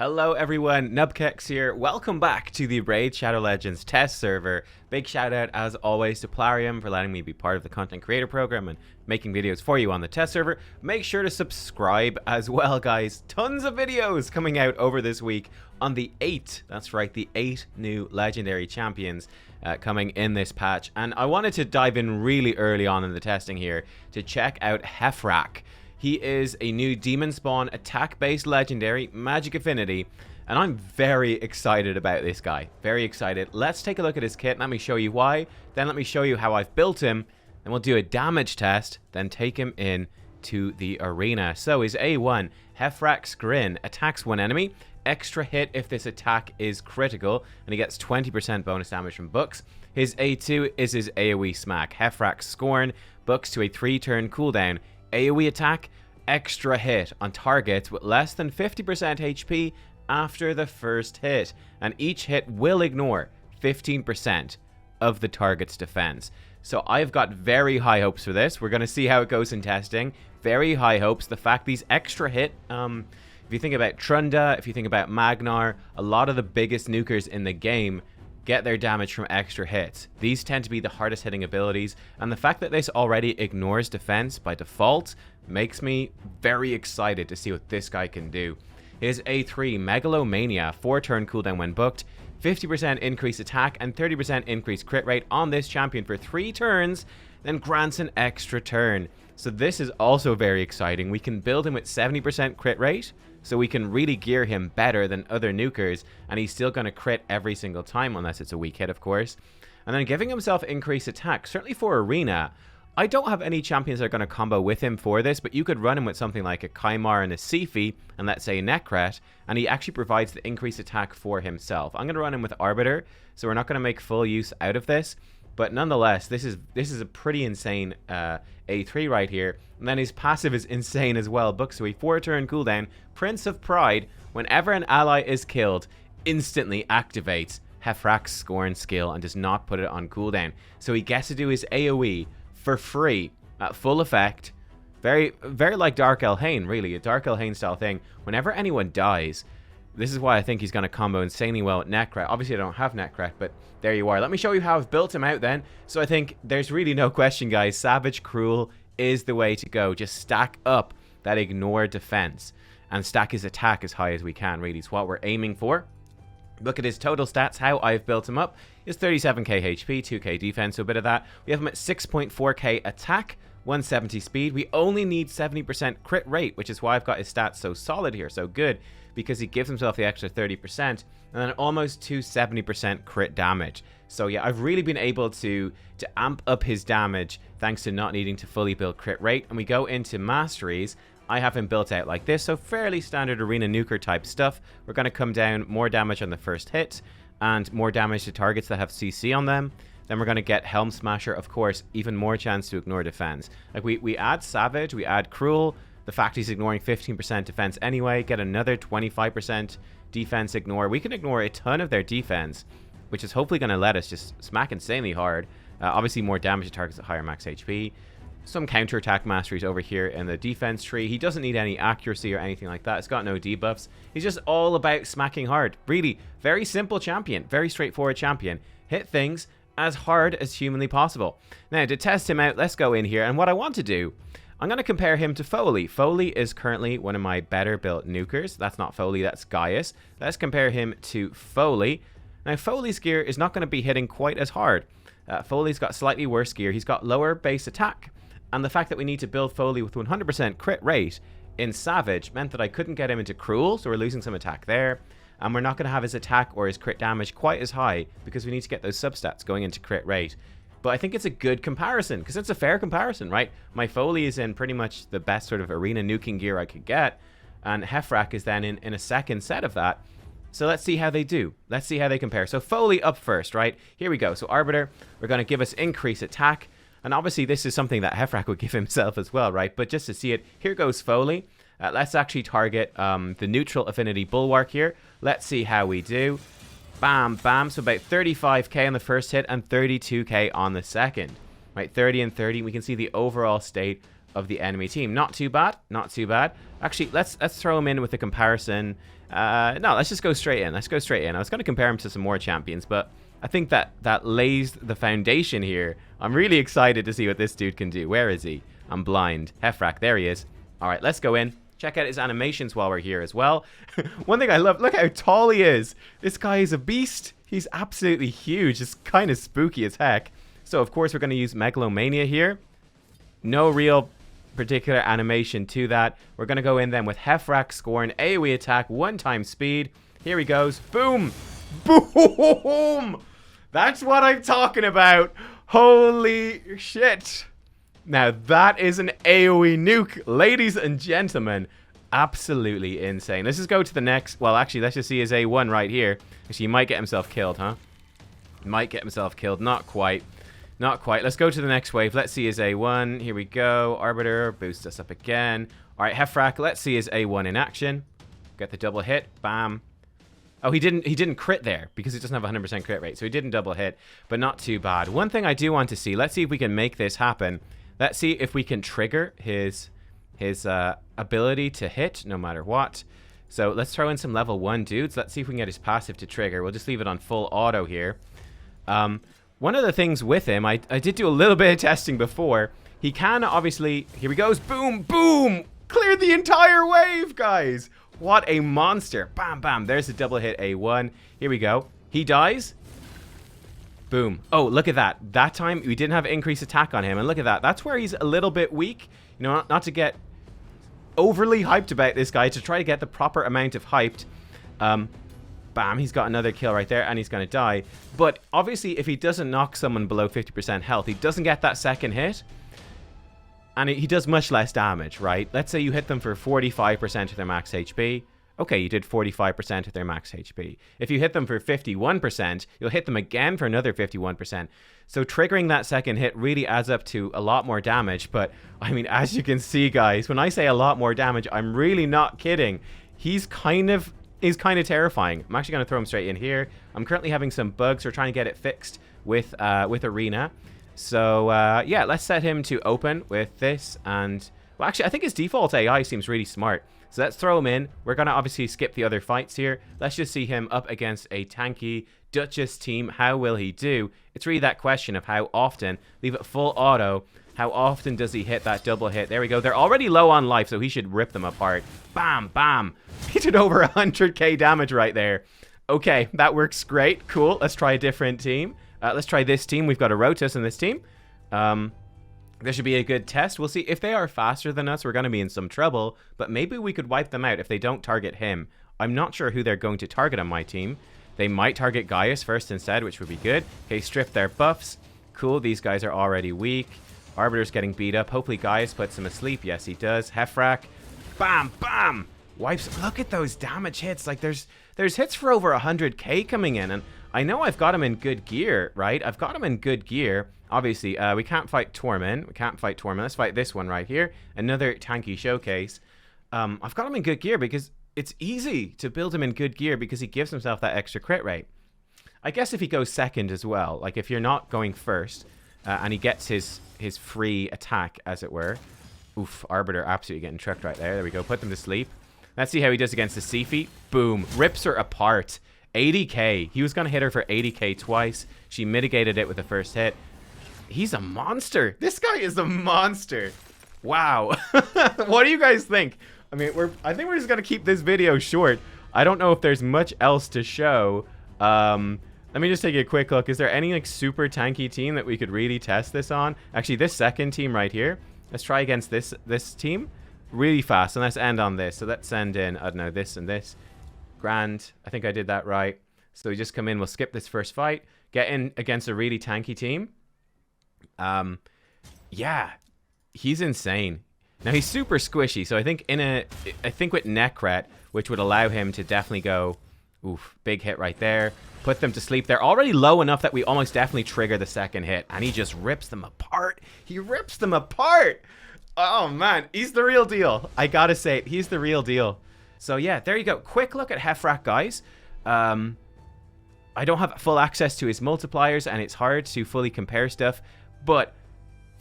Hello everyone, nubkeks here. Welcome back to the Raid Shadow Legends test server. Big shout out as always to Plarium for letting me be part of the content creator program and making videos for you on the test server. Make sure to subscribe as well, guys. Tons of videos coming out over this week on the 8, that's right, the 8 new legendary champions coming in this patch. And I wanted to dive in really early on in the testing here to check out Hephraak. He is a new demon spawn attack-based legendary, magic affinity, and I'm very excited about this guy. Very excited. Let's take a look at his kit. Let me show you why. Then let me show you how I've built him. Then we'll do a damage test. Then take him in to the arena. So his A1, Hephraak's Grin, attacks one enemy. Extra hit if this attack is critical, and he gets 20% bonus damage from books. His A2 is his AoE smack, Hephraak's Scorn, books to a 3-turn cooldown. AoE attack, extra hit on targets with less than 50% HP after the first hit, and each hit will ignore 15% of the target's defense. So I've got very high hopes for this. We're going to see how it goes in testing. Very high hopes. The fact these extra hit, if you think about Trunda, if you think about Magnar, a lot of the biggest nukers in the game get their damage from extra hits. These tend to be the hardest hitting abilities, and the fact that this already ignores defense by default makes me very excited to see what this guy can do. His A3, Megalomania, 4-turn cooldown when booked, 50% increased attack and 30% increased crit rate on this champion for 3 turns, then grants an extra turn. So this is also very exciting. We can build him with 70% crit rate, so we can really gear him better than other nukers, and he's still going to crit every single time, unless it's a weak hit, of course. And then giving himself increased attack, certainly for arena. I don't have any champions that are going to combo with him for this, but you could run him with something like a Kymar and a Sifi, and let's say a Nekret, and he actually provides the increased attack for himself. I'm going to run him with Arbiter, so we're not going to make full use out of this. But nonetheless, this is a pretty insane A3 right here. And then his passive is insane as well. Books to a 4-turn cooldown. Prince of Pride, whenever an ally is killed, instantly activates Hephraak's Scorn skill and does not put it on cooldown. So he gets to do his AoE for free at full effect. Very, very like Dark Elhain, really. A Dark Elhain style thing. Whenever anyone dies, this is why I think he's going to combo insanely well with Nekret. Obviously, I don't have Nekret, but there you are. Let me show you how I've built him out then. So I think there's really no question, guys. Savage Cruel is the way to go. Just stack up that ignore defense and stack his attack as high as we can, really. It's what we're aiming for. Look at his total stats, how I've built him up. Is 37k HP, 2k defense, so a bit of that. We have him at 6.4k attack, 170 speed. We only need 70% crit rate, which is why I've got his stats so solid here, so good, because he gives himself the extra 30% and then almost 270% crit damage. So yeah, I've really been able to amp up his damage thanks to not needing to fully build crit rate. And we go into masteries. I have him built out like this, so fairly standard arena nuker type stuff. We're going to come down more damage on the first hit and more damage to targets that have CC on them. Then we're going to get Helm Smasher, of course, even more chance to ignore defense. Like we add Savage, we add Cruel. The fact he's ignoring 15% defense anyway, get another 25% defense ignore. We can ignore a ton of their defense, which is hopefully going to let us just smack insanely hard. Obviously more damage to targets at higher max HP. Some counterattack masteries over here in the defense tree. He doesn't need any accuracy or anything like that. It's got no debuffs. He's just all about smacking hard. Really, very simple champion. Very straightforward champion. Hit things as hard as humanly possible. Now, to test him out, let's go in here. And what I want to do, I'm going to compare him to Foley. Foley is currently one of my better built nukers. That's not Foley, that's Gaius. Let's compare him to Foley. Now, Foley's gear is not going to be hitting quite as hard. Foley's got slightly worse gear. He's got lower base attack. And the fact that we need to build Foley with 100% crit rate in Savage meant that I couldn't get him into Cruel, so we're losing some attack there. And we're not going to have his attack or his crit damage quite as high because we need to get those substats going into crit rate. But I think it's a good comparison because it's a fair comparison, right? My Foley is in pretty much the best sort of arena nuking gear I could get, and Hephraak is then in a second set of that. So let's see how they do. Let's see how they compare. So Foley up first, right? Here we go. So Arbiter, we're going to give us increased attack. And obviously this is something that Hephraak would give himself as well, right? But just to see it, here goes Foley. Let's actually target the neutral affinity bulwark here. Let's see how we do. Bam, bam. So about 35k on the first hit and 32k on the second. Right, 30 and 30. We can see the overall state of the enemy team. Not too bad. Not too bad. Actually, let's throw him in with a comparison. No, let's just go straight in. Let's go straight in. I was going to compare him to some more champions, but I think that lays the foundation here. I'm really excited to see what this dude can do. Where is he? I'm blind. Hephraak, there he is. All right, let's go in. Check out his animations while we're here as well. One thing I love, look how tall he is. This guy is a beast. He's absolutely huge. It's kind of spooky as heck. So, of course, we're going to use Megalomania here. No real particular animation to that. We're going to go in then with Hephraak, Scorn, AoE attack, 1x speed. Here he goes. Boom. Boom. That's what I'm talking about. Holy shit. Now, that is an AoE nuke, ladies and gentlemen. Absolutely insane. Let's just go to the next. Well, actually, let's just see his A1 right here. Actually, he might get himself killed, huh? Might get himself killed. Not quite. Not quite. Let's go to the next wave. Let's see his A1. Here we go. Arbiter, boost us up again. All right, Hephraak, let's see his A1 in action. Get the double hit. Bam. Oh, he didn't crit there because he doesn't have a 100% crit rate. So he didn't double hit, but not too bad. One thing I do want to see, let's see if we can make this happen. Let's see if we can trigger his ability to hit no matter what. So let's throw in some level 1 dudes. Let's see if we can get his passive to trigger. We'll just leave it on full auto here. One of the things with him, I did do a little bit of testing before. He can obviously, here he goes, boom, boom, cleared the entire wave, guys. What a monster. Bam, bam, there's a double hit A1. Here we go. He dies. Boom. Oh, look at that. That time, we didn't have increased attack on him. And look at that. That's where he's a little bit weak. You know, not to get overly hyped about this guy, to try to get the proper amount of hyped. Bam, he's got another kill right there, and he's going to die. But obviously, if he doesn't knock someone below 50% health, he doesn't get that second hit. And he does much less damage, right? Let's say you hit them for 45% of their max HP. Okay, you did 45% of their max HP. If you hit them for 51%, you'll hit them again for another 51%. So triggering that second hit really adds up to a lot more damage. But, I mean, as you can see, guys, when I say a lot more damage, I'm really not kidding. He's kind of terrifying. I'm actually going to throw him straight in here. I'm currently having some bugs. We're trying to get it fixed with Arena. So, yeah, let's set him to open with this. And, well, actually, I think his default AI seems really smart. So let's throw him in. We're going to obviously skip the other fights here. Let's just see him up against a tanky Duchess team. How will he do? It's really that question of how often. Leave it full auto. How often does he hit that double hit? There we go. They're already low on life, so he should rip them apart. Bam, bam. He did over 100k damage right there. Okay, that works great. Cool. Let's try a different team. Let's try this team. We've got a Rotus in this team. This should be a good test. We'll see if they are faster than us. We're going to be in some trouble, but maybe we could wipe them out if they don't target him. I'm not sure who they're going to target on my team. They might target Gaius first instead, which would be good. Okay, strip their buffs. Cool, these guys are already weak. Arbiter's getting beat up. Hopefully Gaius puts him asleep. Yes, he does. Hephraak. Bam, bam. Wipes. Look at those damage hits. Like, there's hits for over 100k coming in, and I know I've got him in good gear, right? I've got him in good gear. Obviously, we can't fight Torment. We can't fight Torment. Let's fight this one right here. Another tanky showcase. I've got him in good gear because it's easy to build him in good gear because he gives himself that extra crit rate. I guess if he goes second as well, like if you're not going first, and he gets his free attack, as it were. Oof, Arbiter absolutely getting trucked right there. There we go. Put them to sleep. Let's see how he does against the Seafeet. Boom. Rips her apart. 80k. He was going to hit her for 80k twice. She mitigated it with the first hit. He's a monster. This guy is a monster. Wow. What do you guys think? I mean, I think we're just going to keep this video short. I don't know if there's much else to show. Let me just take a quick look. Is there any like super tanky team that we could really test this on? Actually, this second team right here. Let's try against this team really fast. And let's end on this. So let's send in, I don't know, this and this. Grand. I think I did that right. So we just come in. We'll skip this first fight. Get in against a really tanky team. Yeah, he's insane. Now he's super squishy, so I think with Necret, which would allow him to definitely go, oof, big hit right there. Put them to sleep. They're already low enough that we almost definitely trigger the second hit, and he just rips them apart. He rips them apart. Oh man, he's the real deal. I gotta say it, he's the real deal. So yeah, there you go. Quick look at Hephraak, guys. I don't have full access to his multipliers, and it's hard to fully compare stuff. But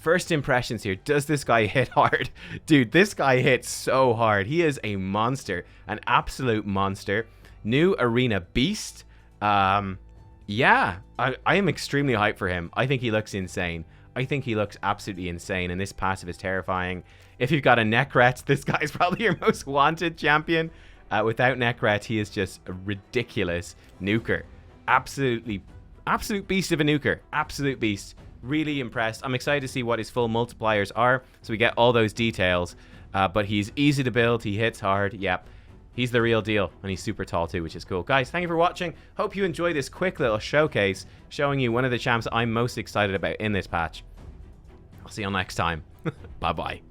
First impressions here. Does this guy hit hard? Dude, this guy hits so hard. He is a monster. An absolute monster. New arena beast. Yeah, I am extremely hyped for him. I think he looks insane. I think he looks absolutely insane, and this passive is terrifying. If you've got a Nekret, this guy's probably your most wanted champion. Without Nekret, he is just a ridiculous nuker. Absolute beast of a nuker. Absolute beast. Really impressed. I'm excited to see what his full multipliers are, so we get all those details. But he's easy to build. He hits hard. Yep. He's the real deal, and he's super tall too, which is cool. Guys, thank you for watching. Hope you enjoyed this quick little showcase showing you one of the champs I'm most excited about in this patch. I'll see you all next time. Bye-bye.